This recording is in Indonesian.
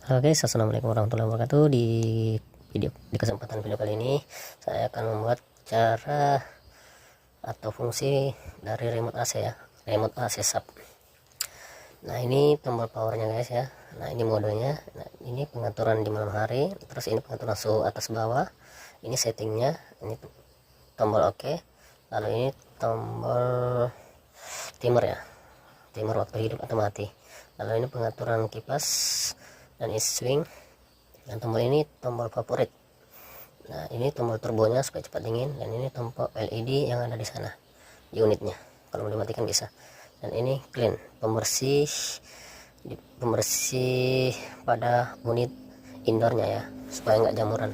Oke, assalamualaikum warahmatullahi wabarakatuh. Di kesempatan video kali ini saya akan membuat cara atau fungsi dari remote AC ya, remote AC sub. Nah, ini tombol powernya guys ya. Nah, ini modenya. Nah, ini pengaturan di malam hari. Terus ini pengaturan suhu atas bawah. Ini settingnya. Ini tombol oke. Lalu ini tombol timer ya, timer waktu hidup atau mati. Lalu ini pengaturan kipas dan isi swing, dan tombol ini tombol favorit. Nah, ini tombol turbonya supaya cepat dingin, dan ini tombol LED yang ada di sana di unitnya, kalau mau dimatikan bisa. Dan ini clean, pembersih pada unit indoornya ya, supaya nggak jamuran.